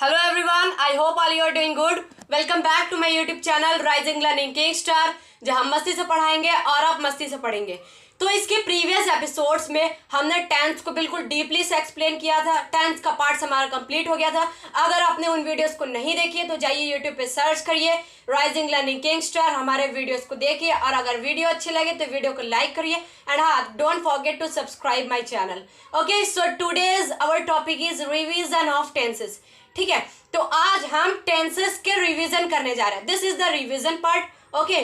Hello everyone, I hope all you are doing good. Welcome back to my YouTube channel Rising Learning Kickstar, जहाँ हम मस्ती से पढ़ाएंगे और आप मस्ती से पढ़ेंगे। तो इसके प्रीवियस एपिसोड्स में हमने टेंस को बिल्कुल डीपली से एक्सप्लेन किया था। टेंस का पार्ट हमारा कंप्लीट हो गया था। अगर आपने उन वीडियोस को नहीं देखी है तो जाइए यूट्यूब पे सर्च करिए राइजिंग लर्निंग किंगस्टार, हमारे वीडियोस को देखिए और अगर वीडियो अच्छी लगे तो वीडियो को लाइक करिए एंड हाँ, don't forget to subscribe my channel. Okay, so today's our topic is revision of tenses. ठीक है, तो आज हम टेंसेस के रिवीजन करने जा रहे हैं। This is the revision part. Okay,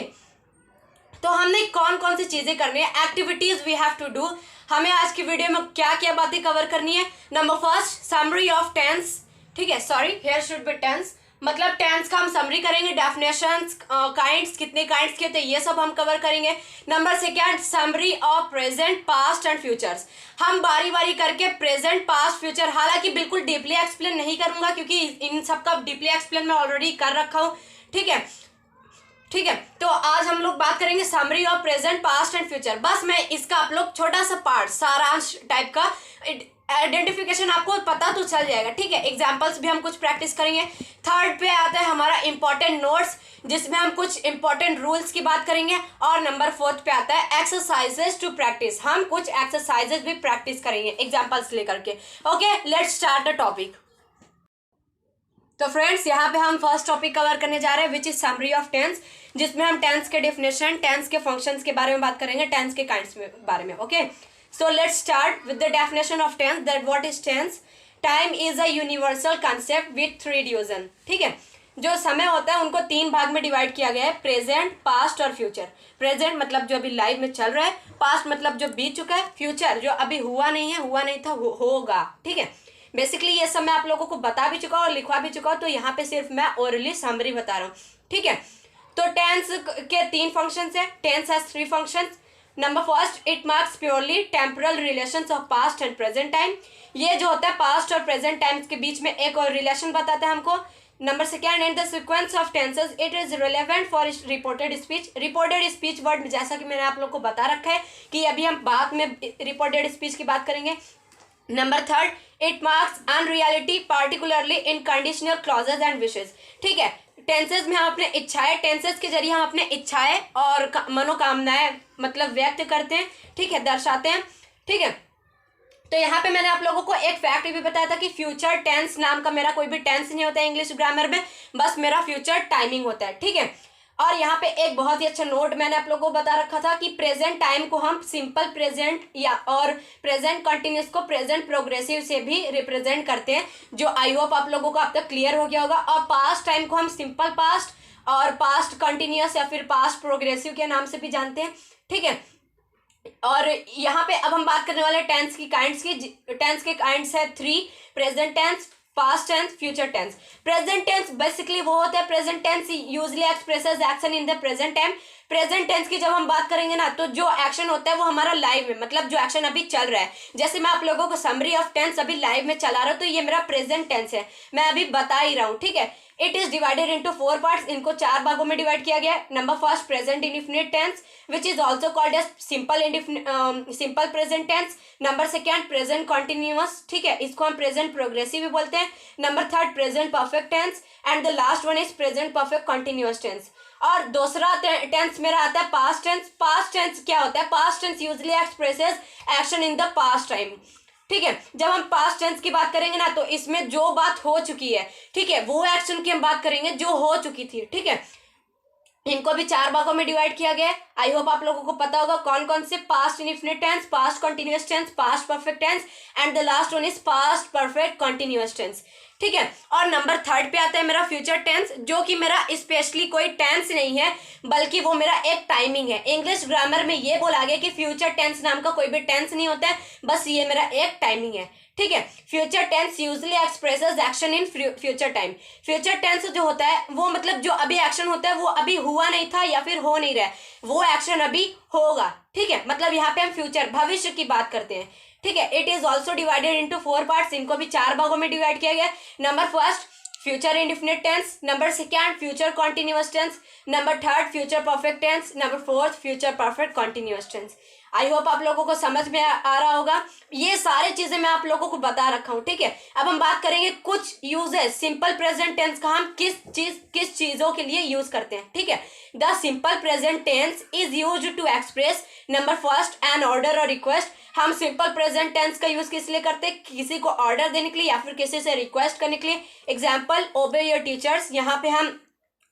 तो हमने कौन कौन सी चीजें करनी है, activities we have to do. हमें आज की वीडियो में क्या क्या बातें कवर करनी है। Number first, summary of tense. ठीक है, sorry, here should be tense, मतलब टेंस का हम समरी करेंगे। डेफिनेशंस, काइंड्स, कितने काइंड्स के होते हैं, ये सब हम कवर करेंगे। Number second, summary of present, past and futures. हम बारी बारी करके प्रेजेंट, पास्ट, फ्यूचर, हालांकि बिल्कुल डीपली एक्सप्लेन नहीं करूंगा क्योंकि इन सब का डीपली एक्सप्लेन मैं ऑलरेडी कर रखा हूँ। ठीक है, ठीक है, तो आज हम लोग बात करेंगे summary of present, past and future. बस मैं इसका आप लोग छोटा सा पार्ट, सारांश टाइप का आइडेंटिफिकेशन आपको पता तो चल जाएगा। ठीक है, एग्जांपल्स भी हम कुछ प्रैक्टिस करेंगे। थर्ड पे आता है हमारा इंपॉर्टेंट नोट्स, जिसमें हम कुछ इंपॉर्टेंट रूल्स की बात करेंगे। और नंबर फोर्थ पे आता है एक्सरसाइजेस टू प्रैक्टिस, हम कुछ एक्सरसाइजेस भी प्रैक्टिस करेंगे एग्जाम्पल्स लेकर के। Okay, let's start the topic. तो फ्रेंड्स, यहाँ पे हम फर्स्ट टॉपिक कवर करने जा रहे हैं which is summary of tense, जिसमें हम टेंस के डेफिनेशन, टेंस के फंक्शंस के बारे में बात करेंगे, टेंस के काइंड्स के बारे में। Okay, so let's start with the definition of tense, that what is tense. Time is a universal concept with 3 division. ठीक है, जो समय होता है उनको 3 भाग में डिवाइड किया गया है, प्रेजेंट, पास्ट और फ्यूचर। प्रेजेंट मतलब जो अभी लाइव में चल रहा है, पास्ट मतलब जो बीत चुका है, फ्यूचर जो अभी हुआ नहीं है, हुआ नहीं था, होगा। ठीक है, बेसिकली ये सब मैं आप लोगों को बता भी चुका हूँ और लिखवा भी चुका हूँ, तो यहाँ पे सिर्फ मैं ओरली समरी बता रहा हूँ। ठीक है, तो टेंस के 3 फंक्शंस है। Tense has 3 functions. Number first, it marks purely temporal relations of past and present time. ये जो होता है पास्ट और प्रेजेंट टाइम्स के बीच में एक और रिलेशन बताता है हमको। Number second, in the sequence of tenses it is relevant for reported speech. Reported speech word, जैसा कि मैंने आप लोग को बता रखा है कि अभी हम बाद में रिपोर्टेड स्पीच की बात करेंगे। Number third, it marks unreality particularly in conditional clauses and wishes. ठीक है, टेंसेज में हम अपने इच्छाएं, टेंसेज के जरिए हम अपने इच्छाएं और मनोकामनाएं मतलब व्यक्त करते हैं। ठीक है, दर्शाते हैं। ठीक है, तो यहाँ पे मैंने आप लोगों को एक फैक्ट भी बताया था कि फ्यूचर टेंस नाम का मेरा कोई भी टेंस नहीं होता है इंग्लिश ग्रामर में, बस मेरा फ्यूचर टाइमिंग होता है। ठीक है, और यहाँ पे एक बहुत ही अच्छा नोट मैंने आप लोगों को बता रखा था कि प्रेजेंट टाइम को हम सिंपल प्रेजेंट या और प्रेजेंट कंटिन्यूस को प्रेजेंट प्रोग्रेसिव से भी रिप्रेजेंट करते हैं, जो आई होप आप लोगों को अब तक क्लियर हो गया होगा। और पास्ट टाइम को हम सिंपल पास्ट और पास्ट कंटिन्यूस या फिर पास्ट प्रोग्रेसिव के नाम से भी जानते हैं। ठीक है, और यहाँ पे अब हम बात करने वाले टेंस की काइंड्स की। टेंस के काइंड्स है 3, present tense, past tense, future tense. Present tense basically वो होता है, present tense usually expresses action in the present time. Present tense की जब हम बात करेंगे ना, तो जो एक्शन होता है वो हमारा लाइव में, मतलब जो एक्शन अभी चल रहा है। जैसे मैं आप लोगों को समरी ऑफ टेंस अभी लाइव में चला रहा हूँ, तो ये मेरा प्रेजेंट टेंस है, मैं अभी बता ही रहा हूँ। ठीक है, it is divided into 4 parts. इनको 4 भागों में डिवाइड किया गया है। Number first, present indefinite tense which is also called as simple present tense. Number second, present continuous. ठीक है, इसको हम प्रेजेंट प्रोग्रेसिव भी बोलते हैं। Number third, present perfect tense and the last one is present perfect continuous tense. और दूसरा tense मेरा आता है पास्ट टेंस। पास्ट टेंस क्या होता है? Past tense usually expresses action in the past time. ठीक है, जब हम पास्ट टेंस की बात करेंगे ना, तो इसमें जो बात हो चुकी है, ठीक है, वो एक्शन की हम बात करेंगे जो हो चुकी थी। ठीक है, इनको भी 4 भागों में डिवाइड किया गया है। आई होप आप लोगों को पता होगा कौन कौन से, past indefinite tense, past continuous tense, past perfect tense and the last one is past perfect continuous tense. ठीक है, और नंबर थर्ड पे आता है मेरा फ्यूचर टेंस, जो कि मेरा स्पेशली कोई टेंस नहीं है, बल्कि वो मेरा एक टाइमिंग है। इंग्लिश ग्रामर में ये बोला गया कि फ्यूचर टेंस नाम का कोई भी टेंस नहीं होता है, बस ये मेरा एक टाइमिंग है। ठीक है, future tense usually expresses action in future time. Future tense जो होता है वो मतलब जो अभी एक्शन होता है वो अभी हुआ नहीं था या फिर हो नहीं रहा है, वो एक्शन अभी होगा। ठीक है, मतलब यहाँ पे हम फ्यूचर, भविष्य की बात करते हैं। ठीक है, it is also divided into 4 parts. इनको भी 4 भागों में डिवाइड किया गया। Number first, future indefinite tense. Number second, future continuous tense. Number third, future perfect tense. Number fourth, future perfect continuous tense. I hope आप लोगों को समझ में आ रहा होगा। ये सारी चीजें मैं आप लोगों को बता रखा हूँ, ठीक है। अब हम बात करेंगे कुछ यूजेस सिंपल प्रेजेंट टेंस का, हम किस चीजों के लिए यूज करते हैं, ठीक है। The simple present tense is use to express number first an order और रिक्वेस्ट। हम सिंपल प्रेजेंट टेंस का यूज किस लिए करते हैं, किसी को ऑर्डर देने के लिए या फिर किसी से रिक्वेस्ट करने के लिए। एग्जाम्पल ओबे योर टीचर्स, यहाँ पे हम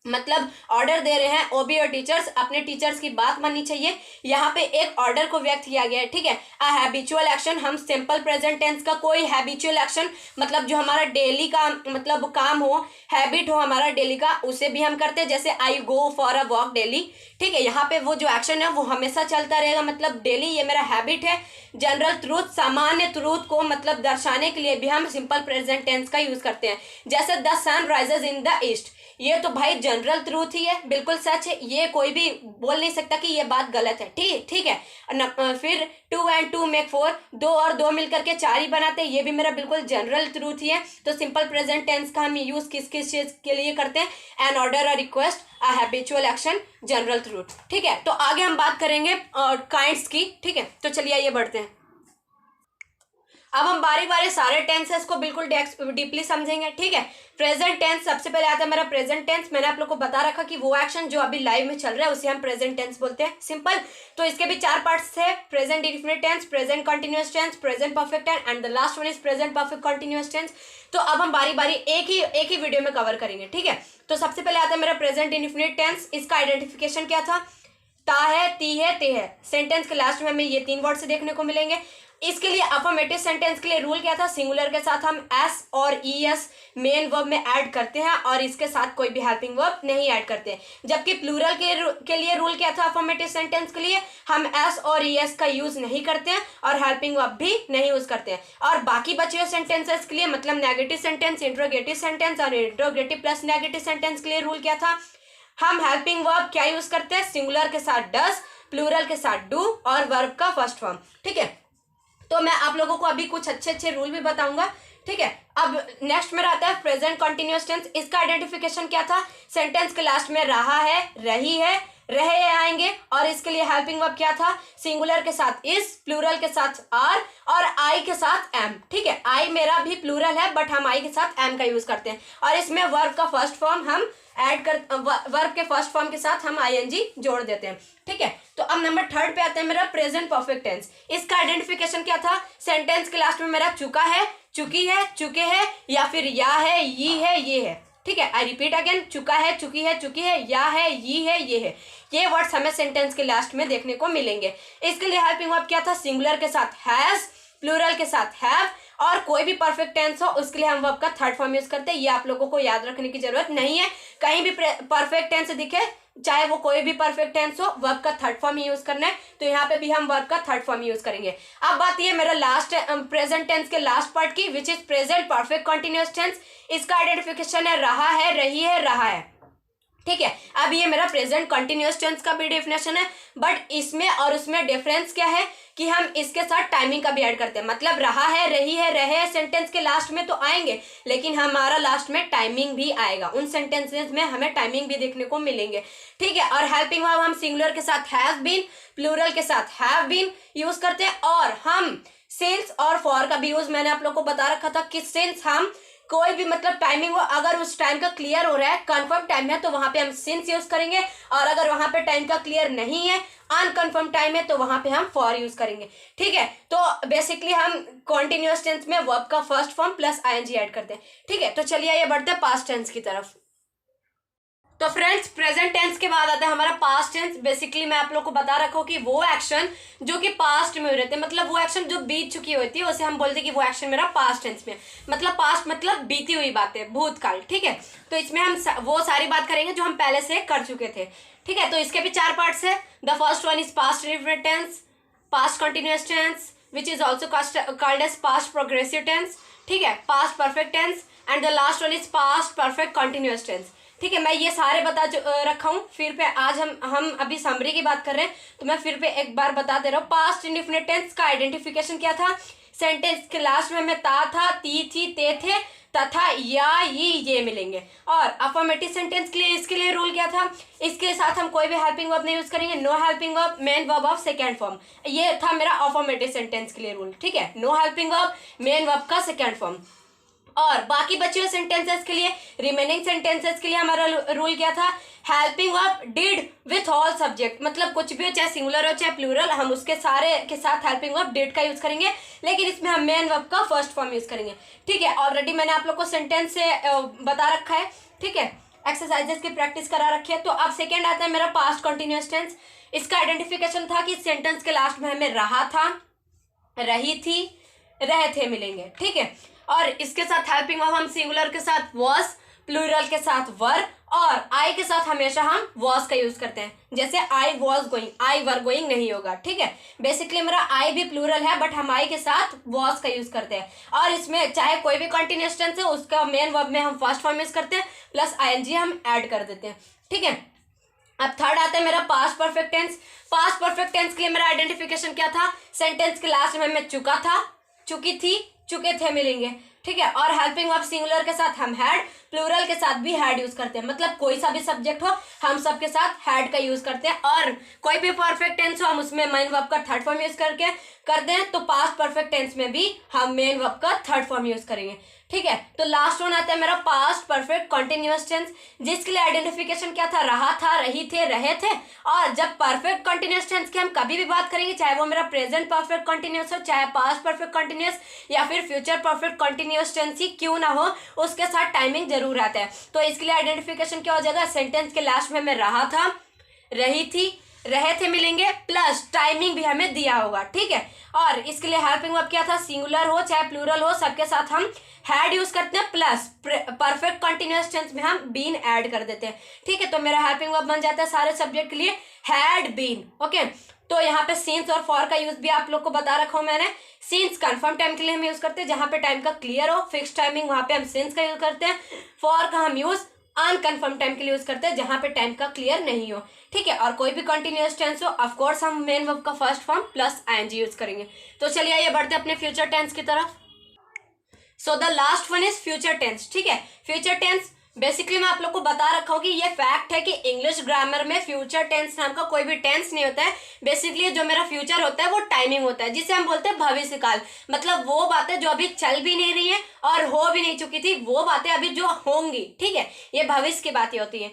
मतलब ऑर्डर दे रहे हैं, ओबे योर टीचर्स, अपने टीचर्स की बात माननी चाहिए। यहाँ पे एक ऑर्डर को व्यक्त किया गया है, ठीक है। अ हैबिचुअल एक्शन, हम सिंपल प्रेजेंट टेंस का कोई हैबिचुअल एक्शन मतलब जो हमारा डेली का मतलब काम हो, हैबिट हो हमारा डेली का, उसे भी हम करते हैं। जैसे I go for a walk daily, ठीक है। यहाँ पे वो जो एक्शन है वो हमेशा चलता रहेगा, मतलब डेली, ये मेरा हैबिट है। जनरल ट्रूथ, सामान्य ट्रूथ को मतलब दर्शाने के लिए भी हम सिंपल प्रेजेंट टेंस का यूज करते हैं। जैसे the sun rises in the east, ये तो भाई जनरल ट्रूथ ही है, बिल्कुल सच है, ये कोई भी बोल नहीं सकता कि ये बात गलत है, ठीक है। फिर 2 and 2 make 4, 2 और 2 मिलकर के 4 ही बनाते हैं, ये भी मेरा बिल्कुल जनरल ट्रूथ ही है। तो सिंपल प्रेजेंट टेंस का हम यूज किस किस चीज के लिए करते हैं, an order, a request, a habitual action, general truth, ठीक है। तो आगे हम बात करेंगे काइंड्स की, ठीक है। तो चलिए आइए बढ़ते हैं। अब हम बारी बारी सारे टेंसेस को बिल्कुल डीपली समझेंगे, ठीक है। प्रेजेंट टेंस, सबसे पहले आता है मेरा प्रेजेंट टेंस। मैंने आप लोग को बता रखा कि वो एक्शन जो अभी लाइव में चल रहा है उसे हम प्रेजेंट टेंस बोलते हैं, सिंपल। तो इसके भी 4 पार्ट्स है, present indefinite tense, present continuous tense, present perfect tense and the last one is present perfect continuous tense. तो अब हम बारी बारी एक ही वीडियो में कवर करेंगे, ठीक है। तो सबसे पहले आता है मेरा प्रेजेंट इंडेफिनिट टेंस। इसका आइडेंटिफिकेशन क्या था, ता है, ती है, ते है। सेंटेंस के लास्ट में हमें ये 3 वर्ड से देखने को मिलेंगे। इसके लिए अफर्मेटिव सेंटेंस के लिए रूल क्या था, सिंगुलर के साथ हम एस और ईएस मेन वर्ब में ऐड करते हैं और इसके साथ कोई भी हेल्पिंग वर्ब नहीं ऐड करते हैं। जबकि प्लूरल के लिए रूल क्या था, अफर्मेटिव सेंटेंस के लिए हम एस और ईएस का यूज नहीं करते हैं और हेल्पिंग वर्ब भी नहीं यूज करते हैं। और बाकी बचे हुए सेंटेंसेस के लिए मतलब नेगेटिव सेंटेंस, इंट्रोगेटिव सेंटेंस और इंट्रोगेटिव प्लस नेगेटिव सेंटेंस के लिए रूल क्या था, हम हेल्पिंग वर्ब क्या यूज करते हैं, सिंगुलर के साथ डस, प्लूरल के साथ डू और वर्ब का फर्स्ट फॉर्म, ठीक है। तो मैं आप लोगों को अभी कुछ अच्छे रूल भी बताऊंगा, ठीक है। अब नेक्स्ट मेरा आता है प्रेजेंट कंटिन्यूअस टेंस। इसका आइडेंटिफिकेशन क्या था, सेंटेंस के लास्ट में रहा है, रही है, रहे आएंगे और इसके लिए हेल्पिंग वर्ब क्या था, सिंगुलर के साथ इज, प्लूरल के साथ आर और आई के साथ एम, ठीक है। आई मेरा भी प्लूरल है बट हम आई के साथ एम का यूज करते हैं और इसमें वर्ब का फर्स्ट फॉर्म हम ऐड कर, वर्ब के फर्स्ट फॉर्म के साथ हम आईएनजी जोड़ देते हैं, ठीक है। तो अब नंबर 3 पे आता है मेरा प्रेजेंट परफेक्ट टेंस। इसका आइडेंटिफिकेशन क्या था, सेंटेंस के लास्ट में मेरा चुका है, चुकी है, चुके हैं या फिर या है, ये है, ठीक है। आई रिपीट अगेन, चुका है, चुकी है, चुकी है, या है, ये है। ये वर्ड्स हमें सेंटेंस के लास्ट में देखने को मिलेंगे। इसके लिए हेल्पिंग वर्ब क्या था, सिंगुलर के साथ हैज, प्लूरल के साथ हैव और कोई भी परफेक्ट टेंस हो उसके लिए हम वर्ब का थर्ड फॉर्म यूज करते हैं। ये आप लोगों को याद रखने की जरूरत नहीं है, कहीं भी परफेक्ट टेंस दिखे चाहे वो कोई भी परफेक्ट टेंस हो, वर्ब का थर्ड फॉर्म यूज करना है। तो यहाँ पे भी हम वर्ब का थर्ड फॉर्म यूज करेंगे। अब बात ये मेरा लास्ट प्रेजेंट टेंस के लास्ट पार्ट की, which is present perfect continuous tense. इसका आइडेंटिफिकेशन है रहा है, रही है, रहा है, ठीक है। अब ये मेरा प्रेजेंट कंटिन्यूअस टेंस का भी डेफिनेशन है बट इसमें और उसमें डिफरेंस क्या है कि हम इसके साथ टाइमिंग का भी ऐड करते हैं। मतलब रहा है, रही है, रहे सेंटेंस के लास्ट में तो आएंगे लेकिन हमारा लास्ट में टाइमिंग भी आएगा, उन सेंटेंसेस में हमें टाइमिंग भी देखने को मिलेंगे, ठीक है। और हेल्पिंग वर्ब हम सिंगुलर के साथ हैव बीन, प्लूरल के साथ हैव बीन यूज करते हैं और हम सिंस और फॉर का भी यूज मैंने आप लोग को बता रखा था कि सिंस हम कोई भी मतलब टाइमिंग हो, अगर उस टाइम का क्लियर हो रहा है, कंफर्म टाइम है तो वहां पे हम सिंस यूज करेंगे और अगर वहां पे टाइम का क्लियर नहीं है, अनकंफर्म टाइम है तो वहां पे हम फॉर यूज करेंगे, ठीक है। तो बेसिकली हम कॉन्टिन्यूअस टेंस में वर्ब का first form plus ING add करते हैं, ठीक है। तो चलिए ये बढ़ते हैं पास्ट टेंस की तरफ। तो फ्रेंड्स प्रेजेंट टेंस के बाद आता है हमारा पास्ट टेंस। बेसिकली मैं आप लोग को बता रखा हूँ कि वो एक्शन जो कि पास्ट में रहते हैं, मतलब वो एक्शन जो बीत चुकी होती है उसे हम बोलते हैं कि वो एक्शन मेरा पास्ट टेंस में, मतलब पास्ट मतलब बीती हुई बातें, भूतकाल, ठीक है। तो इसमें हम वो सारी बात करेंगे जो हम पहले से कर चुके थे, ठीक है। तो इसके भी 4 पार्ट्स है। The first one is past indefinite tense, past continuous tense which is also called as past progressive tense, ठीक है, past perfect tense and the last one is past perfect continuous tense, ठीक है। मैं ये सारे बता रखा हूँ। फिर पे आज हम अभी समरी की बात कर रहे हैं तो मैं फिर पे एक बार बता दे रहा हूँ। पास्ट इंडेफिनिट टेंस का आइडेंटिफिकेशन क्या था, सेंटेंस के लास्ट में हमें ता था, ती थी, ते थे, तथा, या, ये मिलेंगे। और अफर्मेटिव सेंटेंस के लिए इसके लिए रूल क्या था, इसके साथ हम कोई भी हेल्पिंग वर्ब नहीं यूज करेंगे, no helping verb, main verb of second form. ये था मेरा अफर्मेटिव सेंटेंस के लिए रूल, ठीक है, no helping verb, main verb का सेकेंड फॉर्म। और बाकी बचे हुए सेंटेंसेस के लिए, रिमेनिंग सेंटेंसेस के लिए हमारा रूल क्या था, helping verb did with all subject, मतलब कुछ भी हो, चाहे सिंगुलर हो चाहे प्लूरल, हम उसके सारे के साथ हेल्पिंग वर्ब डिड का यूज करेंगे, लेकिन इसमें हम मेन वर्ब का फर्स्ट फॉर्म यूज करेंगे, ठीक है। ऑलरेडी मैंने आप लोग को सेंटेंस से बता रखा है, ठीक है, एक्सरसाइजेस की प्रैक्टिस करा रखी है। तो अब सेकेंड आता है मेरा पास्ट कंटिन्यूअस टेंस। इसका आइडेंटिफिकेशन था कि सेंटेंस के लास्ट में हमें रहा था, रही थी, रहे थे मिलेंगे, ठीक है। और इसके साथ हेल्पिंग वर्ब हम सिंगुलर के साथ वॉज, प्लूरल के साथ वर, और आई के साथ हमेशा हम वॉज का यूज करते हैं, जैसे I was going, I were going नहीं होगा, ठीक है। बेसिकली मेरा आई भी प्लूरल है, बट हम आई के साथ वॉज का यूज करते हैं। और इसमें चाहे कोई भी कंटिन्यूअस टेंस है, उसका मेन वर्ब में हम फर्स्ट फॉर्म यूज करते हैं, प्लस आईएनजी हम ऐड कर देते हैं, ठीक है। अब थर्ड आता है मेरा past perfect tense. Past perfect tense के लिए मेरा आइडेंटिफिकेशन क्या था, सेंटेंस के लास्ट में मैं चुका था, चुकी थी, चुके थे मिलेंगे, ठीक है। और हेल्पिंग वर्ब सिंगुलर के साथ हम हैड, प्लूरल के साथ भी हैड यूज करते हैं, मतलब कोई सा भी सब्जेक्ट हो हम सब के साथ हैड का यूज करते हैं। और कोई भी परफेक्ट टेंस हो हम उसमें मेन वर्ब का थर्ड फॉर्म यूज करके करते हैं, तो पास्ट परफेक्ट टेंस में भी हम मेन वर्ब का थर्ड फॉर्म यूज करेंगे, ठीक है। तो लास्ट वन आता है मेरा पास्ट परफेक्ट कंटिन्यूअस टेंस, जिसके लिए आइडेंटिफिकेशन क्या था, रहा था, रही थे, रहे थे। और जब परफेक्ट कंटिन्यूअस टेंस की हम कभी भी बात करेंगे, चाहे वो मेरा प्रेजेंट परफेक्ट कंटिन्यूअस हो, चाहे पास्ट परफेक्ट कंटिन्यूअस या फिर फ्यूचर परफेक्ट कंटिन्यूअस टेंस ही क्यों ना हो, उसके साथ टाइमिंग जरूर आता है। तो इसके लिए आइडेंटिफिकेशन क्या हो जाएगा, सेंटेंस के लास्ट में मैं रहा था, रही थी, रहे थे मिलेंगे, प्लस टाइमिंग भी हमें दिया होगा, ठीक है। और इसके लिए हेल्पिंग वर्ब क्या था, सिंगुलर हो चाहे प्लूरल हो सबके साथ हम हैड यूज करते हैं, प्लस परफेक्ट कंटिन्यूअस टेंस में हम बीन ऐड कर देते हैं, ठीक है। तो मेरा हेल्पिंग वर्ब बन जाता है सारे सब्जेक्ट के लिए हैड बीन, ओके। तो यहाँ पे सिंस और फॉर का यूज भी आप लोग को बता रखा हूँ मैंने। सिंस कंफर्म टाइम के लिए हम यूज करते हैं, जहां पे टाइम का क्लियर हो, फिक्स टाइमिंग, वहां पे हम सिंस का यूज करते हैं। फॉर का हम यूज अनकन्फर्म टाइम के लिए यूज करते हैं, जहां पे टाइम का क्लियर नहीं हो, ठीक है। और कोई भी कंटिन्यूअस टेंस हो, ऑफ कोर्स हम मेन वर्ब का first form plus ING use करेंगे। तो चलिए आइए बढ़ते हैं अपने फ्यूचर टेंस की तरफ। So the last one is future tense, ठीक है। फ्यूचर टेंस बेसिकली मैं आप लोग को बता रखा हूँ कि ये फैक्ट है कि इंग्लिश ग्रामर में फ्यूचर टेंस नाम का कोई भी टेंस नहीं होता है। बेसिकली जो मेरा फ्यूचर होता है वो टाइमिंग होता है, जिसे हम बोलते हैं भविष्य काल, मतलब वो बातें जो अभी चल भी नहीं रही है और हो भी नहीं चुकी थी, वो बातें अभी जो होंगी, ठीक है, ये भविष्य की बातें होती है।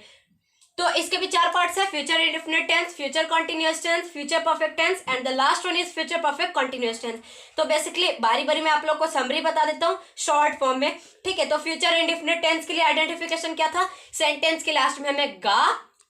तो इसके भी चार पार्ट्स है, future indefinite tense, future continuous tense, future perfect tense and the last one is future perfect continuous tense. तो बेसिकली बारी बारी में आप लोग को समरी बता देता हूँ शॉर्ट फॉर्म में, ठीक है। तो फ्यूचर इंडेफिनिट टेंस के लिए आइडेंटिफिकेशन क्या था, सेंटेंस के लास्ट में हमें गा,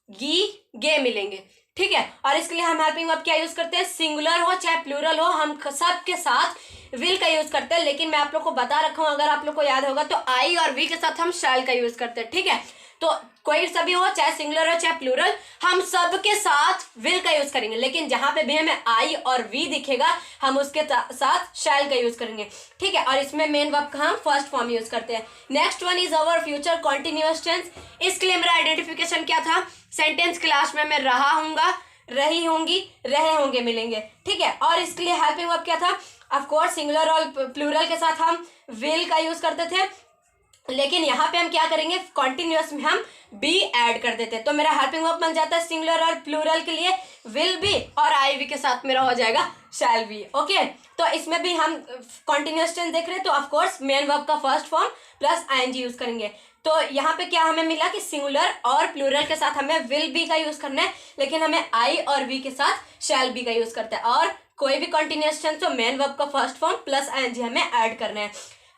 गी, गे मिलेंगे, ठीक है। और इसके लिए हम हेल्पिंग वर्ब क्या यूज करते हैं, सिंगुलर हो चाहे प्लूरल हो हम सब के साथ विल का यूज करते हैं, लेकिन मैं आप लोग को बता रखा हूँ, अगर आप लोग को याद होगा तो आई और वी के साथ हम शैल का यूज करते हैं, ठीक है। तो कोई सभी हो चाहे सिंगुलर हो चाहे प्लूरल, हम सब के साथ विल का यूज करेंगे, लेकिन जहां पे भी हमें आई और वी दिखेगा हम उसके साथ शैल का यूज करेंगे, ठीक है। और इसमें मेन वर्ब का हम फर्स्ट फॉर्म यूज करते हैं। Next one is our future continuous tense. इसके लिए मेरा आइडेंटिफिकेशन क्या था, सेंटेंस के लास्ट में मैं रहा हूंगा, रही होंगी, रहे होंगे मिलेंगे, ठीक है। और इसके लिए हेल्पिंग वर्ब क्या था, ऑफ कोर्स सिंगुलर और प्लूरल के साथ हम विल का यूज करते थे, लेकिन यहाँ पे हम क्या करेंगे, कॉन्टिन्यूअस में हम बी ऐड कर देते हैं। तो मेरा हेल्पिंग वर्ब बन जाता है सिंगुलर और प्लूरल के लिए विल बी, और आई वी के साथ मेरा हो जाएगा शैल बी, ओके। तो इसमें भी हम कॉन्टिन्यूअस टेंस देख रहे हैं, तो ऑफ कोर्स मेन वर्ब का first form plus ING use करेंगे। तो यहाँ पे क्या हमें मिला कि सिंगुलर और प्लूरल के साथ हमें विल बी का यूज करना है, लेकिन हमें आई और वी के साथ शैल बी का यूज करता है। और कोई भी कॉन्टिन्यूअस टेंस तो मेन वर्ब का फर्स्ट फॉर्म प्लस आईएनजी हमें ऐड करना है।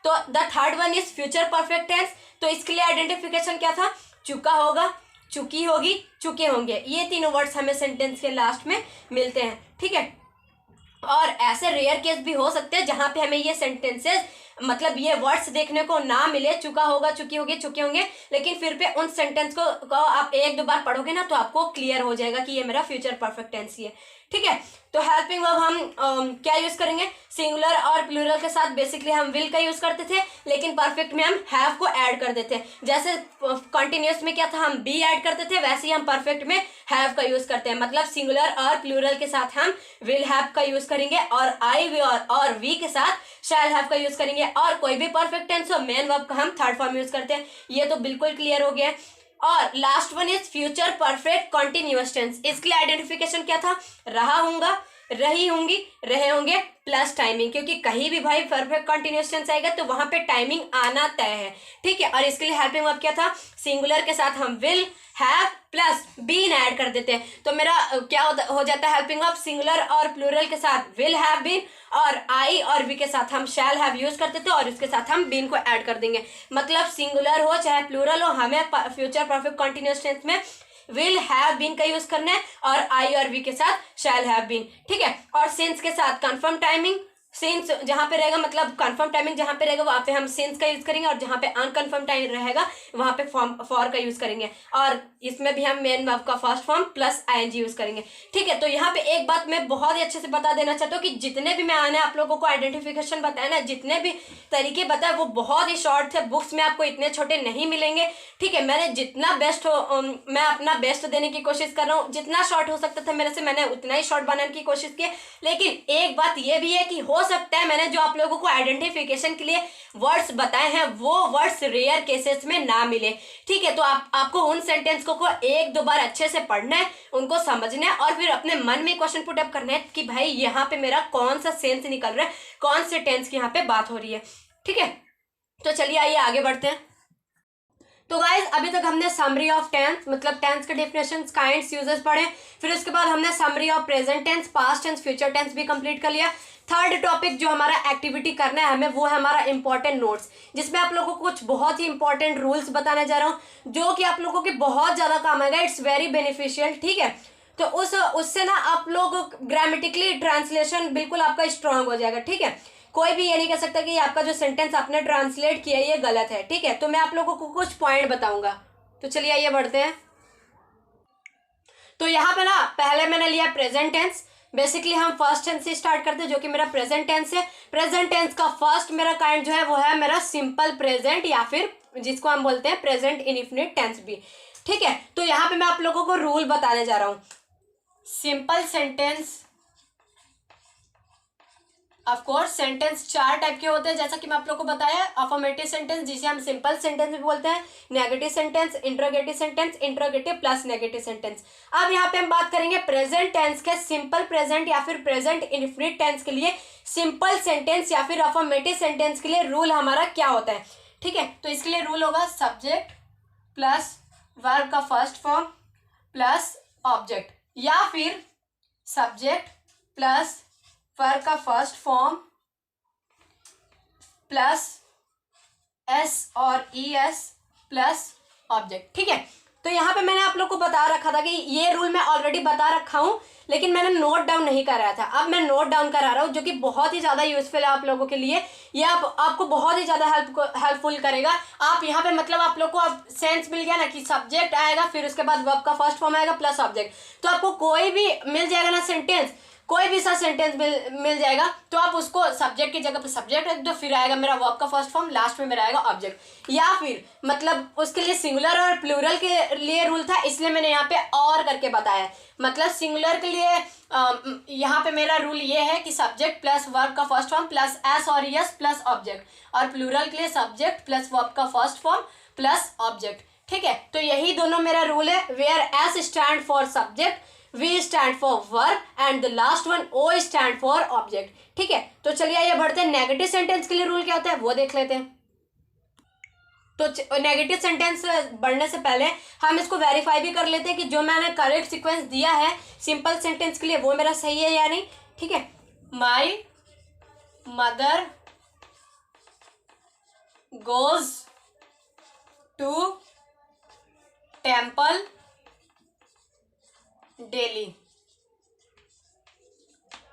तो the third one is future perfect tense. तो इसके लिए आइडेंटिफिकेशन क्या था, चुका होगा, चुकी होगी, चुके होंगे, ये तीनों वर्ड्स हमें सेंटेंस के लास्ट में मिलते हैं, ठीक है। और ऐसे रेयर केस भी हो सकते हैं जहां पे हमें ये सेंटेंसेस मतलब ये वर्ड्स देखने को ना मिले, चुका होगा, चुकी होगी, चुके होंगे, लेकिन फिर पे उन सेंटेंस को आप एक दो बार पढ़ोगे ना तो आपको क्लियर हो जाएगा कि ये मेरा फ्यूचर परफेक्ट टेंस ही है। ठीक है, तो हेल्पिंग वर्ब हम क्या यूज करेंगे, सिंगुलर और प्लूरल के साथ बेसिकली हम विल का यूज करते थे, लेकिन परफेक्ट में हम हैव को ऐड कर देते हैं। जैसे कॉन्टिन्यूस में क्या था, हम बी ऐड करते थे, वैसे ही हम परफेक्ट में हैव का यूज करते हैं। मतलब सिंगुलर और प्लूरल के साथ हम विल हैव का यूज करेंगे और आई और वी के साथ शैल हैव का यूज करेंगे, और कोई भी परफेक्ट टेंस हो मेन वर्ब का हम थर्ड फॉर्म यूज करते हैं। ये तो बिल्कुल क्लियर हो गया। और last one is future perfect continuous tense. इसके लिए आइडेंटिफिकेशन क्या था, रहा होगा, रही होंगी, रहे होंगे प्लस टाइमिंग, क्योंकि कहीं भी भाई परफेक्ट कॉन्टिन्यूअस टेंस आएगा तो वहां पे टाइमिंग आना तय है। ठीक है, और इसके लिए हेल्पिंग वर्ब क्या था, सिंगुलर के साथ हम will have plus been add कर देते हैं, तो मेरा क्या हो जाता है हेल्पिंग वर्ब, सिंगुलर और प्लूरल के साथ विल हैव बीन, और आई और वी के साथ हम शैल हैव यूज करते थे और इसके साथ हम बीन को ऐड कर देंगे। मतलब सिंगुलर हो चाहे प्लूरल हो, हमें फ्यूचर परफेक्ट कॉन्टिन्यूअस टेंस में विल हैव बीन का यूज करना है और आई और वी के साथ शैल हैव बीन। ठीक है, और सिंस के साथ कंफर्म टाइमिंग, सिंस जहां पे रहेगा मतलब कंफर्म टाइमिंग जहां पे रहेगा वहां पे हम सिंस का यूज करेंगे, और जहां पे अनकंफर्म टाइम रहेगा वहां पे फॉर का यूज करेंगे, और इसमें भी हम मेन वर्ब का first form plus ING use करेंगे। ठीक है, तो यहाँ पे एक बात मैं बहुत ही अच्छे से बता देना चाहता हूँ कि जितने भी मैंने आप लोगों को आइडेंटिफिकेशन बताया ना, जितने भी तरीके बताए वो बहुत ही शॉर्ट थे, बुक्स में आपको इतने छोटे नहीं मिलेंगे। ठीक है, मैंने जितना बेस्ट हो मैं अपना बेस्ट देने की कोशिश कर रहा हूँ, जितना शॉर्ट हो सकता था मेरे से मैंने उतना ही शॉर्ट बनाने की कोशिश की। लेकिन एक बात ये भी है कि हो सकता है मैंने जो आप लोगों को आइडेंटिफिकेशन के लिए वर्ड्स बताए हैं वो वर्ड्स रेयर केसेस में ना मिले। ठीक है, तो आपको उन सेंटेंस को एक दो बार अच्छे से पढ़ना है, उनको समझना है, और फिर अपने मन में क्वेश्चन पुट अप करना है कि भाई यहाँ पे मेरा कौन सा सेंस निकल रहा है, कौन से टेंस की यहाँ पे बात हो रही है। ठीक है, तो चलिए आइए आगे बढ़ते हैं। तो गाइज अभी तक हमने समरी ऑफ टेंस मतलब टेंस के डेफिनेशंस, काइंड्स, यूजेस पढ़े, फिर उसके बाद हमने summary of present tense, past tense, future tense भी कंप्लीट कर लिया। थर्ड टॉपिक जो हमारा एक्टिविटी करना है हमें, वो है हमारा इंपॉर्टेंट नोट्स, जिसमें आप लोगों को कुछ बहुत ही इंपॉर्टेंट रूल्स बताने जा रहा हूँ जो कि आप लोगों के बहुत ज्यादा काम आएगा। It's very beneficial. ठीक है, तो उससे ना आप लोग ग्रामेटिकली ट्रांसलेशन बिल्कुल आपका स्ट्रांग हो जाएगा। ठीक है, कोई भी ये नहीं कह सकता कि आपका जो सेंटेंस आपने ट्रांसलेट किया ये गलत है। ठीक है, तो मैं आप लोगों को कुछ पॉइंट बताऊंगा, तो चलिए आइए बढ़ते हैं। तो यहाँ पे ना पहले मैंने लिया प्रेजेंट टेंस। बेसिकली हम फर्स्ट टेंस से स्टार्ट करते हैं जो कि मेरा प्रेजेंट टेंस है। प्रेजेंट टेंस का फर्स्ट मेरा काइंड जो है वो है मेरा सिंपल प्रेजेंट, या फिर जिसको हम बोलते हैं प्रेजेंट इंडेफिनिट टेंस भी। ठीक है, तो यहाँ पे मैं आप लोगों को रूल बताने जा रहा हूँ। Simple sentence, of course sentence चार टाइप के होते हैं जैसा कि मैं आप लोगों को बताया। अफर्मेटिव सेंटेंस जिसे हम सिंपल सेंटेंस भी बोलते हैं, negative sentence, interrogative sentence, interrogative plus negative sentence. अब यहाँ पे हम बात करेंगे प्रेजेंट टेंस के सिंपल प्रेजेंट या फिर प्रेजेंट इंडेफिनिट टेंस के लिए सिंपल सेंटेंस या फिर अफर्मेटिव सेंटेंस के लिए रूल हमारा क्या होता है। ठीक है, तो इसके लिए रूल होगा सब्जेक्ट प्लस वर्ब का फर्स्ट फॉर्म प्लस ऑब्जेक्ट, या फिर सब्जेक्ट प्लस वर्ब का फर्स्ट फॉर्म प्लस एस और ई एस प्लस ऑब्जेक्ट। ठीक है, तो यहाँ पे मैंने आप लोग को बता रखा था कि ये रूल मैं ऑलरेडी बता रखा हूँ, लेकिन मैंने नोट डाउन नहीं कराया था। अब मैं नोट डाउन करा रहा हूँ जो कि बहुत ही ज़्यादा यूजफुल है आप लोगों के लिए। ये आपको बहुत ही ज़्यादा हेल्पफुल करेगा। आप यहाँ पे मतलब आप लोग को अब सेंस मिल गया ना कि सब्जेक्ट आएगा, फिर उसके बाद वर्ब का फर्स्ट फॉर्म आएगा प्लस ऑब्जेक्ट, तो आपको कोई भी मिल जाएगा ना सेंटेंस, कोई भी सा सेंटेंस मिल जाएगा, तो आप उसको सब्जेक्ट की जगह पे सब्जेक्ट रख दो, फिर आएगा मेरा वर्ब का फर्स्ट फॉर्म, लास्ट में मेरा आएगा ऑब्जेक्ट। या फिर मतलब उसके लिए सिंगुलर और प्लूरल के लिए रूल था, इसलिए मैंने यहाँ पे और करके बताया। मतलब सिंगुलर के लिए यहाँ पे मेरा रूल ये है कि सब्जेक्ट प्लस वर्ब का फर्स्ट फॉर्म प्लस एस और यस प्लस ऑब्जेक्ट, और प्लूरल के लिए सब्जेक्ट प्लस वर्ब का फर्स्ट फॉर्म प्लस ऑब्जेक्ट। ठीक है, तो यही दोनों मेरा रूल है, where S stand for subject, V stand for verb and the last one O stand for object। ठीक है, तो चलिए आइए बढ़ते हैं। नेगेटिव सेंटेंस के लिए रूल क्या होता है वो देख लेते हैं। तो नेगेटिव सेंटेंस बढ़ने से पहले हम इसको वेरीफाई भी कर लेते हैं कि जो मैंने करेक्ट सीक्वेंस दिया है सिंपल सेंटेंस के लिए वो मेरा सही है या नहीं। ठीक है, my mother goes to temple daily.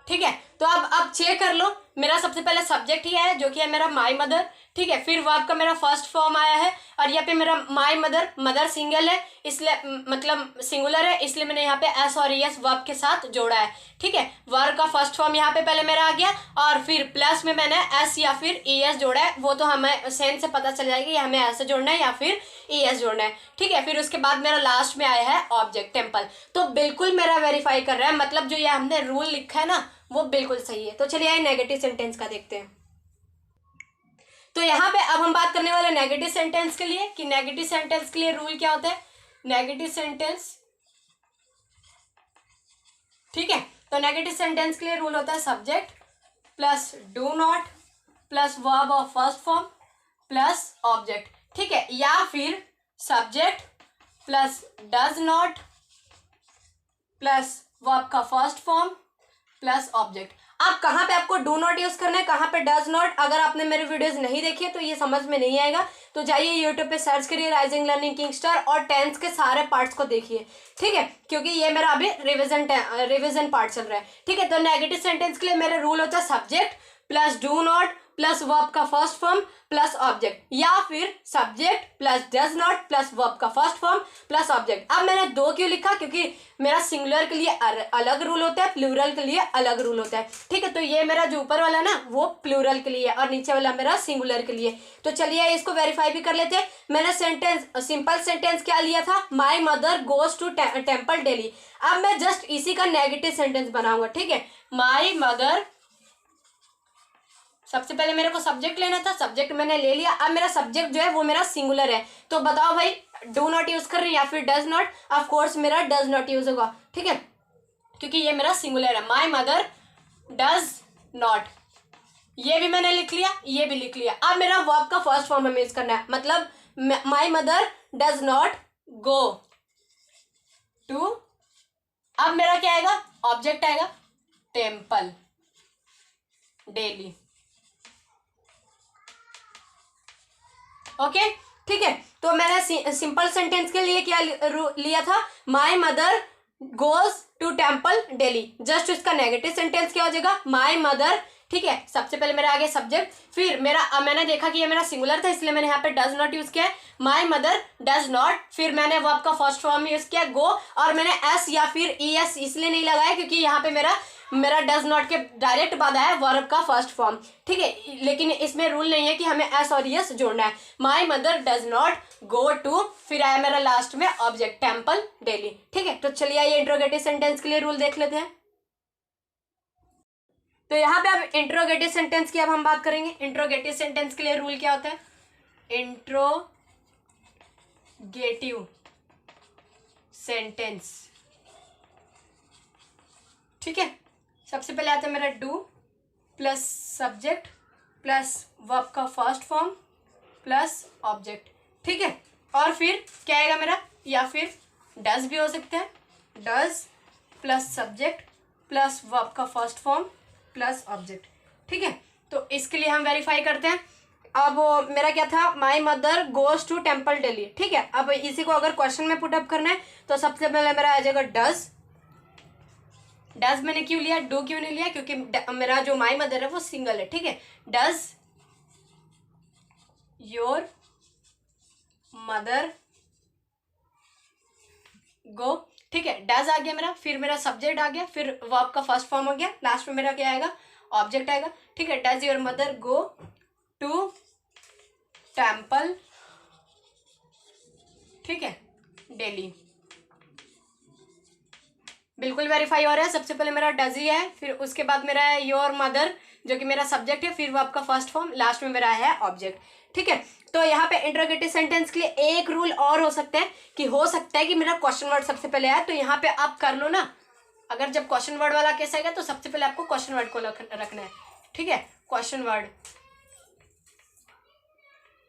ठीक है, तो अब चेक कर लो, मेरा सबसे पहले सब्जेक्ट ही है जो कि है मेरा माई मदर, ठीक है। फिर वर्ब का मेरा फर्स्ट फॉर्म आया है और यहाँ पे मेरा माई मदर, मदर सिंगल है इसलिए मतलब सिंगुलर है, इसलिए मैंने यहाँ पे एस और ईएस वर्ब के साथ जोड़ा है, ठीक है। वर्ब का फर्स्ट फॉर्म यहाँ पे पहले मेरा आ गया और फिर प्लस में मैंने एस या फिर ईएस जोड़ा है, वो तो हमें सेंस से पता चल जाएगा कि हमें ऐसे जोड़ना है या फिर ईएस जोड़ना है, ठीक है। फिर उसके बाद मेरा लास्ट में आया है ऑब्जेक्ट टेम्पल। तो बिल्कुल मेरा वेरीफाई कर रहा है, मतलब जो ये हमने रूल लिखा है ना वो बिल्कुल सही है। तो चलिए आइए नेगेटिव सेंटेंस का देखते हैं। तो यहाँ पे अब हम बात करने वाले नेगेटिव सेंटेंस के लिए कि नेगेटिव सेंटेंस के लिए रूल क्या होता है। नेगेटिव सेंटेंस, ठीक है, तो नेगेटिव सेंटेंस के लिए रूल होता है subject plus do not plus verb of first form plus object, ठीक है, या फिर subject plus does not plus verb का फर्स्ट फॉर्म प्लस ऑब्जेक्ट। अब कहाँ पे आपको डू नॉट यूज करना है, कहाँ पे डज नॉट, अगर आपने मेरे वीडियोस नहीं देखे तो ये समझ में नहीं आएगा, तो जाइए यूट्यूब पे सर्च करिए राइजिंग लर्निंग किंगस्टार और टेंस के सारे पार्ट्स को देखिए, ठीक है, क्योंकि ये मेरा अभी रिविजन पार्ट चल रहा है, ठीक है। तो नेगेटिव सेंटेंस के लिए मेरा रूल होता है subject plus do not plus verb का फर्स्ट फॉर्म प्लस ऑब्जेक्ट, या फिर subject plus does not plus verb का फर्स्ट फॉर्म प्लस ऑब्जेक्ट। अब मैंने दो क्यों लिखा, क्योंकि मेरा सिंगुलर के लिए अलग रूल होता है, प्लूरल के लिए अलग रूल होता है, ठीक है। तो ये मेरा जो ऊपर वाला ना वो प्लूरल के लिए और नीचे वाला मेरा सिंगुलर के लिए। तो चलिए इसको वेरीफाई भी कर लेते हैं। मैंने सेंटेंस, सिंपल सेंटेंस क्या लिया था, my mother goes to temple daily. अब मैं जस्ट इसी का नेगेटिव सेंटेंस बनाऊंगा, ठीक है। माई मदर, सबसे पहले मेरे को सब्जेक्ट लेना था, सब्जेक्ट मैंने ले लिया। अब मेरा सब्जेक्ट जो है वो मेरा सिंगुलर है, तो बताओ भाई डू नॉट यूज कर रही है या फिर डज नॉट। ऑफ कोर्स मेरा डज नॉट यूज होगा, ठीक है, क्योंकि ये मेरा सिंगुलर है। माई मदर डज नॉट, ये भी मैंने लिख लिया, ये भी लिख लिया। अब मेरा वर्ब का फर्स्ट फॉर्म हमें यूज करना है, मतलब my mother does not go to, अब मेरा क्या आएगा, ऑब्जेक्ट आएगा टेम्पल डेली, ओके, ठीक है। तो मैंने सिंपल सेंटेंस के लिए क्या लिया था, my mother goes to temple daily. Just उसका नेगेटिव सेंटेंस क्या हो जाएगा, माई मदर, ठीक है। सबसे पहले मेरा आ गया सब्जेक्ट, फिर मेरा मैंने देखा कि ये मेरा सिंगुलर था इसलिए मैंने यहाँ पे डज नॉट यूज किया है, माई मदर डज नॉट। फिर मैंने वर्ब का फर्स्ट फॉर्म यूज किया गो, और मैंने एस या फिर ई एस इसलिए नहीं लगाया क्योंकि यहाँ पे मेरा डज नॉट के डायरेक्ट बाद आया वर्ब का फर्स्ट फॉर्म, ठीक है। लेकिन इसमें रूल नहीं है कि हमें एस और यस जोड़ना है। My mother does not go to, फिर आया मेरा लास्ट में ऑब्जेक्ट टेम्पल डेली, ठीक है। तो चलिए ये इंट्रोगेटिव सेंटेंस के लिए रूल देख लेते हैं। तो यहाँ पे अब इंट्रोगेटिव सेंटेंस की अब हम बात करेंगे। इंट्रोगेटिव सेंटेंस के लिए रूल क्या होता है, इंट्रोगेटिव सेंटेंस, ठीक है। सबसे पहले आता है मेरा do plus subject plus verb का फर्स्ट फॉर्म प्लस ऑब्जेक्ट, ठीक है। और फिर क्या आएगा मेरा, या फिर डज भी हो सकता है, does plus subject plus verb का फर्स्ट फॉर्म प्लस ऑब्जेक्ट, ठीक है। तो इसके लिए हम वेरीफाई करते हैं। अब मेरा क्या था, my mother goes to temple daily, ठीक है। अब इसी को अगर क्वेश्चन में पुटअप करना है तो सबसे पहले मेरा आ जाएगा डज। डज मैंने क्यों लिया, डू क्यों नहीं लिया, क्योंकि मेरा जो माई मदर है वो सिंगल है, ठीक है। डज योर मदर गो, ठीक है, डज आ गया मेरा, फिर मेरा सब्जेक्ट आ गया, फिर वर्ब का फर्स्ट फॉर्म हो गया, लास्ट में मेरा क्या आएगा, ऑब्जेक्ट आएगा, ठीक है। Does your mother go to temple, ठीक है, डेली। बिल्कुल वेरीफाई हो रहा है। सबसे पहले मेरा डज ही है, फिर उसके बाद मेरा है योर मदर जो कि मेरा सब्जेक्ट है, फिर वर्ब का फर्स्ट फॉर्म, लास्ट में मेरा है ऑब्जेक्ट, ठीक है। तो यहाँ पे इंट्रोगेटिव सेंटेंस के लिए एक रूल और हो सकता है कि हो सकता है कि मेरा क्वेश्चन वर्ड सबसे पहले आए, तो यहाँ पे आप कर लो ना, अगर जब क्वेश्चन वर्ड वाला केस आएगा तो सबसे पहले आपको क्वेश्चन वर्ड को रखना है, ठीक है। क्वेश्चन वर्ड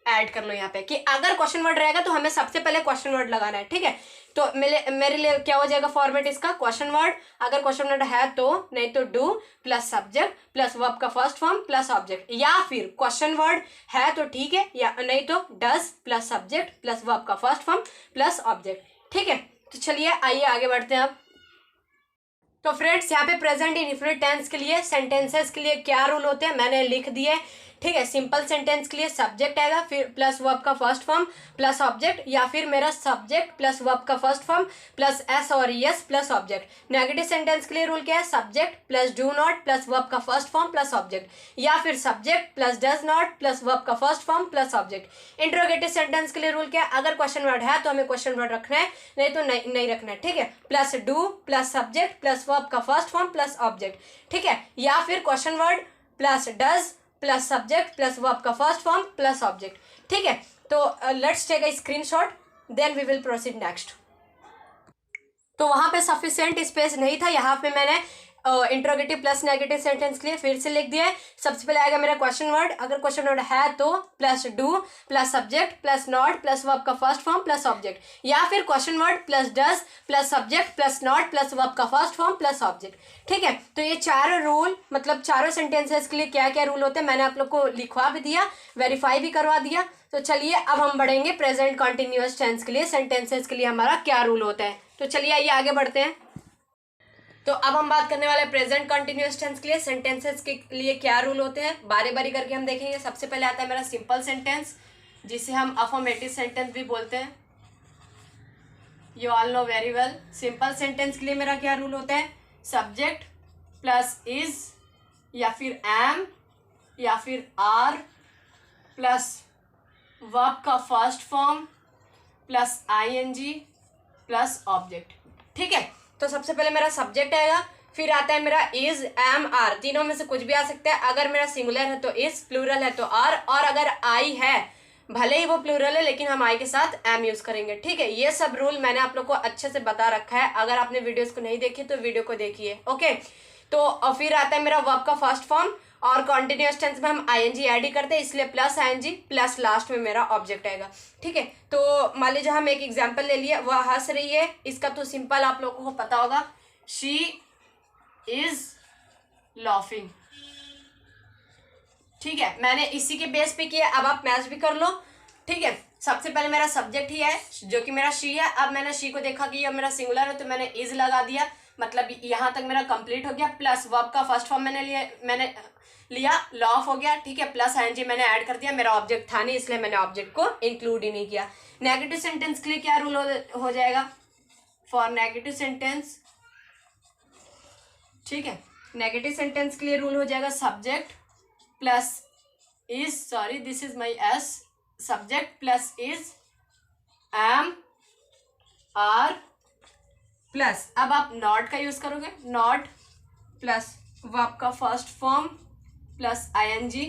ऐड कर लो यहाँ पे कि अगर क्वेश्चन वर्ड रहेगा तो हमें सबसे पहले क्वेश्चन वर्ड लगाना है, ठीक है। तो मेरे लिए क्या हो जाएगा फॉर्मेट इसका, क्वेश्चन वर्ड, अगर क्वेश्चन वर्ड है तो, नहीं तो do plus subject plus verb का फर्स्ट फॉर्म प्लस ऑब्जेक्ट, या फिर क्वेश्चन वर्ड है तो ठीक है, या नहीं तो does plus subject plus verb का फर्स्ट फॉर्म प्लस ऑब्जेक्ट, ठीक है। तो चलिए आइए आगे बढ़ते हैं अब। तो फ्रेंड्स यहाँ पे प्रेजेंट इंडेफिनिट टेंस के लिए सेंटेंसेस के लिए क्या रूल होते हैं मैंने लिख दिए, ठीक है। सिंपल सेंटेंस के लिए सब्जेक्ट आएगा, फिर प्लस वर्ब का फर्स्ट फॉर्म प्लस ऑब्जेक्ट, या फिर मेरा सब्जेक्ट प्लस वर्ब का फर्स्ट फॉर्म प्लस एस और S plus object. Negative sentence के लिए रूल क्या है, subject plus do not plus verb का फर्स्ट फॉर्म प्लस ऑब्जेक्ट, या फिर subject plus does not plus verb का first form plus object. Interrogative sentence के लिए रूल क्या है, अगर क्वेश्चन वर्ड है तो हमें क्वेश्चन वर्ड रखना है, नहीं तो नहीं रखना है, ठीक है। Plus do plus subject plus verb का फर्स्ट फॉर्म प्लस ऑब्जेक्ट, ठीक है। या फिर question word plus does plus subject plus verb का फर्स्ट फॉर्म प्लस ऑब्जेक्ट, ठीक है। तो let's take a screenshot, then we will proceed next. तो वहां पे सफिशिएंट स्पेस नहीं था, यहाँ पे मैंने इंट्रोगेटिव प्लस नेगेटिव सेंटेंस के लिए फिर से लिख दिया है। सबसे पहले आएगा मेरा क्वेश्चन वर्ड, अगर क्वेश्चन वर्ड है तो plus do plus subject plus not plus verb का फर्स्ट फॉर्म प्लस ऑब्जेक्ट, या फिर question word plus does plus subject plus not plus verb का फर्स्ट फॉर्म प्लस ऑब्जेक्ट, ठीक है। तो ये चारों रूल, मतलब चारों सेंटेंसेस के लिए क्या क्या रूल होते हैं मैंने आप लोग को लिखवा भी दिया, वेरीफाई भी करवा दिया। तो चलिए अब हम बढ़ेंगे प्रेजेंट कॉन्टिन्यूअस टेंस के लिए, सेंटेंसेस के लिए हमारा क्या रूल होता है। तो चलिए आइए आगे बढ़ते हैं। तो अब हम बात करने वाले प्रेजेंट कंटिन्यूअस टेंस के लिए सेंटेंसेस के लिए क्या रूल होते हैं, बारी बारी करके हम देखेंगे। सबसे पहले आता है मेरा सिंपल सेंटेंस, जिसे हम अफर्मेटिव सेंटेंस भी बोलते हैं, you all know very well. Simple sentence के लिए मेरा क्या रूल होता है, सब्जेक्ट प्लस इज या फिर एम या फिर आर प्लस वर्ब का first form plus ING plus object, ठीक है। तो सबसे पहले मेरा सब्जेक्ट आएगा, फिर आता है मेरा इज एम आर, तीनों में से कुछ भी आ सकता है। अगर मेरा सिंगुलर है तो इज, प्लूरल है तो आर, और अगर आई है भले ही वो प्लूरल है लेकिन हम आई के साथ एम यूज करेंगे, ठीक है। ये सब रूल मैंने आप लोग को अच्छे से बता रखा है, अगर आपने वीडियोस को नहीं देखी तो वीडियो को देखिए, ओके। तो फिर आता है मेरा वर्ब का फर्स्ट फॉर्म, और कॉन्टिन्यूअस टेंस में हम आईएनजी ऐड ही करते हैं, इसलिए प्लस आईएनजी प्लस लास्ट में मेरा ऑब्जेक्ट आएगा, ठीक है। तो मान लीजिए हम एक एग्जांपल ले लिए, वह हंस रही है, इसका तो सिंपल आप लोगों को पता होगा, शी इज लाफिंग, ठीक है। मैंने इसी के बेस पे किया, अब आप मैच भी कर लो, ठीक है। सबसे पहले मेरा सब्जेक्ट ही है जो कि मेरा शी है, अब मैंने शी को देखा कि ये मेरा सिंगुलर है तो मैंने इज लगा दिया, मतलब यहाँ तक मेरा कंप्लीट हो गया। प्लस वर्ब का फर्स्ट फॉर्म मैंने लिया लॉफ हो गया, ठीक है। प्लस आईएनजी मैंने ऐड कर दिया, मेरा ऑब्जेक्ट था नहीं इसलिए मैंने ऑब्जेक्ट को इंक्लूड ही नहीं किया। नेगेटिव सेंटेंस के लिए क्या रूल हो जाएगा, फॉर नेगेटिव सेंटेंस, ठीक है। नेगेटिव सेंटेंस के लिए रूल हो जाएगा subject plus is, sorry this is my S, subject plus is am are plus, अब आप नॉट का यूज करोगे, नॉट प्लस वर्ब का first form plus ING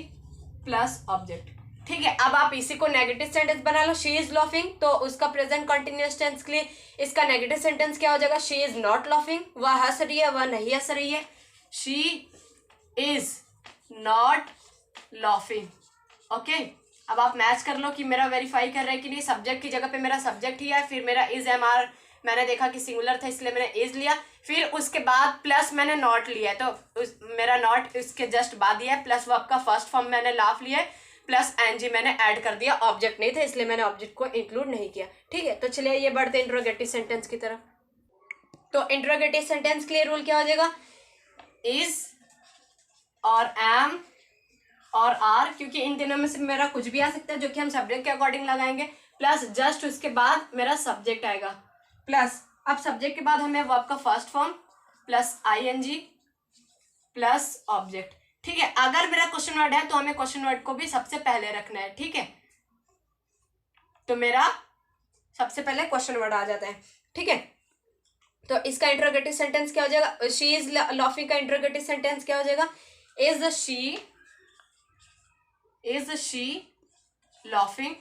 plus object, ठीक है। अब आप इसी को नेगेटिव सेंटेंस बना लो, शी इज लाफिंग, तो उसका प्रेजेंट कंटिन्यूअस टेंस के लिए इसका नेगेटिव सेंटेंस क्या हो जाएगा, शी इज नॉट लाफिंग, वह हंस रही है, वह नहीं हंस रही है, she is not laughing, okay. अब आप मैच कर लो कि मेरा वेरीफाई कर रहा है कि नहीं, सब्जेक्ट की जगह पे मेरा सब्जेक्ट ही है, फिर मेरा इज एम आर मैंने देखा कि सिंगुलर था इसलिए मैंने इज लिया, फिर उसके बाद प्लस मैंने नॉट लिया है तो मेरा नॉट इसके जस्ट बाद दिया है, प्लस वर्ब का फर्स्ट फॉर्म मैंने लाफ लिया है, प्लस एनजी मैंने ऐड कर दिया, ऑब्जेक्ट नहीं था इसलिए मैंने ऑब्जेक्ट को इंक्लूड नहीं किया, ठीक है। तो चलिए ये बढ़ते इंट्रोगेटिव सेंटेंस की तरफ। तो इंट्रोगेटिव सेंटेंस के लिए रूल क्या हो जाएगा, इज और एम और आर, क्योंकि इन तीनों में से मेरा कुछ भी आ सकता है जो कि हम सब्जेक्ट के अकॉर्डिंग लगाएंगे, प्लस जस्ट उसके बाद मेरा सब्जेक्ट आएगा, प्लस अब सब्जेक्ट के बाद हमें वर्ब का first form plus ING plus object, ठीक है। अगर मेरा क्वेश्चन वर्ड है तो हमें क्वेश्चन वर्ड को भी सबसे पहले रखना है, ठीक है। तो मेरा सबसे पहले क्वेश्चन वर्ड आ जाता है, ठीक है। तो इसका इंट्रोगेटिव सेंटेंस क्या हो जाएगा, शी इज लाफिंग का इंट्रोगेटिव सेंटेंस क्या हो जाएगा, इज शी लाफिंग।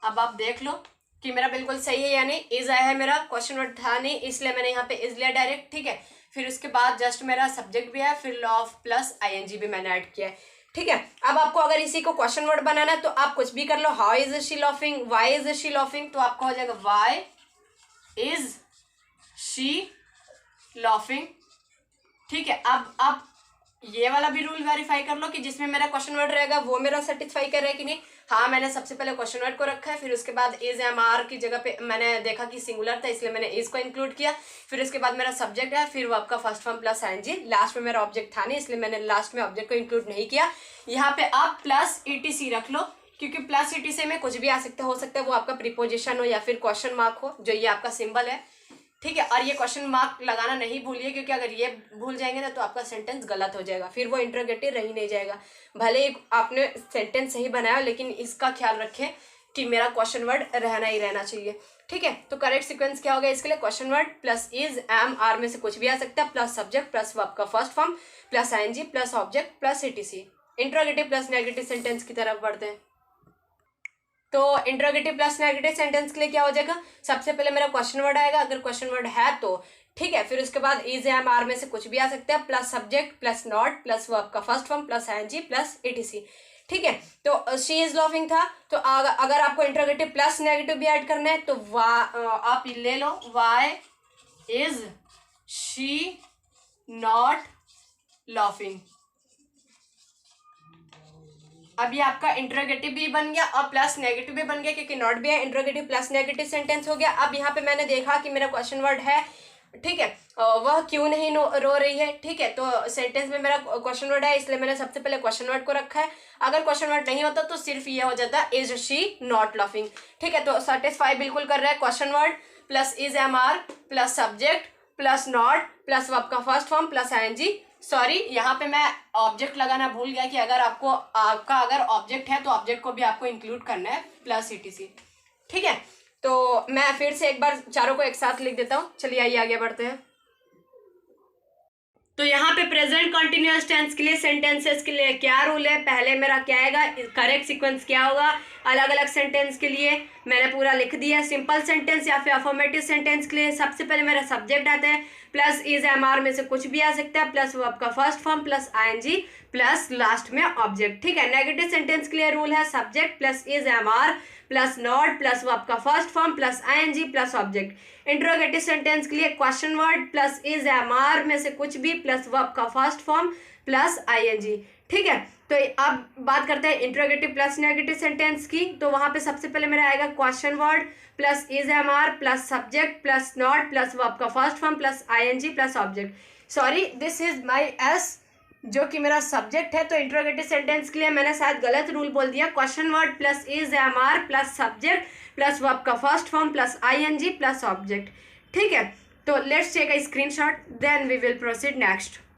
अब आप देख लो कि मेरा बिल्कुल सही है या नहीं, इज आया है, मेरा क्वेश्चन वर्ड था नहीं इसलिए मैंने यहाँ पे इज लिया डायरेक्ट, ठीक है। फिर उसके बाद जस्ट मेरा सब्जेक्ट भी है, फिर लॉफ प्लस आईएनजी भी मैंने ऐड किया है, ठीक है। अब आपको अगर इसी को क्वेश्चन वर्ड बनाना है तो आप कुछ भी कर लो, how is she laughing, why is she laughing, तो आपका हो जाएगा वाई इज शी लाफिंग, ठीक है। अब आप ये वाला भी रूल वेरीफाई कर लो कि जिसमें मेरा क्वेश्चन वर्ड रहेगा वो मेरा सेटिस्फाई कर रहा है कि नहीं, हाँ, मैंने सबसे पहले क्वेश्चन वर्ड को रखा है, फिर उसके बाद इज एम आर की जगह पे मैंने देखा कि सिंगुलर था इसलिए मैंने इज को इंक्लूड किया, फिर उसके बाद मेरा सब्जेक्ट है, फिर वर्ब का first form plus ING, last में मेरा ऑब्जेक्ट था नहीं इसलिए मैंने लास्ट में ऑब्जेक्ट को इंक्लूड नहीं किया। यहाँ पे आप प्लस ईटीसी रख लो, क्योंकि प्लस ईटीसी में कुछ भी आ सकता हो सकता है वो आपका प्रीपोजिशन हो या फिर क्वेश्चन मार्क हो, जो ये आपका सिंबल है, ठीक है। और ये क्वेश्चन मार्क लगाना नहीं भूलिए, क्योंकि अगर ये भूल जाएंगे ना तो आपका सेंटेंस गलत हो जाएगा, फिर वो इंटरोगेटिव रह ही नहीं जाएगा। भले ही आपने सेंटेंस सही बनाया लेकिन इसका ख्याल रखें कि मेरा क्वेश्चन वर्ड रहना ही रहना चाहिए, ठीक है। तो करेक्ट सीक्वेंस क्या होगा इसके लिए, question word plus is am are में से कुछ भी आ सकता है, प्लस सब्जेक्ट प्लस वर्ब का first form plus ING plus object plus etc. Interrogative plus negative sentence की तरफ बढ़ते हैं। तो इंटरोगेटिव प्लस नेगेटिव सेंटेंस के लिए क्या हो जाएगा, सबसे पहले मेरा क्वेश्चन वर्ड आएगा, अगर क्वेश्चन वर्ड है तो ठीक है, फिर उसके बाद इज एम आर में से कुछ भी आ सकता है, plus subject plus not plus verb का first form plus ING plus etc, ठीक है। तो शी इज लाफिंग था, तो अगर आपको इंटरोगेटिव प्लस नेगेटिव भी ऐड करना है तो आप ले लो, why is she not laughing. अभी आपका इंटरोगेटिव भी बन गया और प्लस नेगेटिव भी बन गया, क्योंकि नॉट भी है, इंटरोगेटिव प्लस नेगेटिव सेंटेंस हो गया। अब यहाँ पे मैंने देखा कि मेरा क्वेश्चन वर्ड है, ठीक है, वह क्यों नहीं रो रही है, ठीक है। तो सेंटेंस में मेरा क्वेश्चन वर्ड है इसलिए मैंने सबसे पहले क्वेश्चन वर्ड को रखा है। अगर क्वेश्चन वर्ड नहीं होता तो सिर्फ ये हो जाता इज शी नॉट लाफिंग, ठीक है। तो सेटिस्फाई बिल्कुल कर रहा है, question word plus is am are plus subject plus not plus verb का first form plus ING. Sorry, यहाँ पे मैं ऑब्जेक्ट लगाना भूल गया कि अगर आपका अगर ऑब्जेक्ट है तो ऑब्जेक्ट को भी आपको इंक्लूड करना है प्लस ईटीसी, ठीक है। तो मैं फिर से एक बार चारों को एक साथ लिख देता हूँ। चलिए आइए आगे बढ़ते हैं। तो यहाँ पे प्रेजेंट कंटिन्यूअस टेंस के लिए सेंटेंसेस के लिए क्या रूल है, पहले मेरा क्या आएगा, करेक्ट सीक्वेंस क्या होगा, अलग अलग सेंटेंस के लिए मैंने पूरा लिख दिया। सिंपल सेंटेंस या फिर अफर्मेटिव सेंटेंस के लिए सबसे पहले मेरा सब्जेक्ट आता है, प्लस इज एम आर में से कुछ भी आ सकता है, प्लस वर्ब का first form plus ING plus last में ऑब्जेक्ट, ठीक है। नेगेटिव सेंटेंस के लिए रूल है subject plus is am are plus not plus verb का first form plus ING plus object. Interrogative sentence के लिए question word plus is am are में से कुछ भी प्लस वर्ब का फर्स्ट फॉर्म प्लस आईएनजी, ठीक है। तो अब बात करते हैं इंटरोगेटिव प्लस नेगेटिव सेंटेंस की। तो वहां पे सबसे पहले मेरा आएगा question word plus is am are plus subject plus not plus verb का first form plus ING plus object. Sorry, this is my S जो कि मेरा सब्जेक्ट है। तो इंटरोगेटिव सेंटेंस के लिए मैंने शायद गलत रूल बोल दिया, question word plus is am are plus subject plus verb का first form plus ING plus object, ठीक है। तो let's take a screenshot then we will proceed next.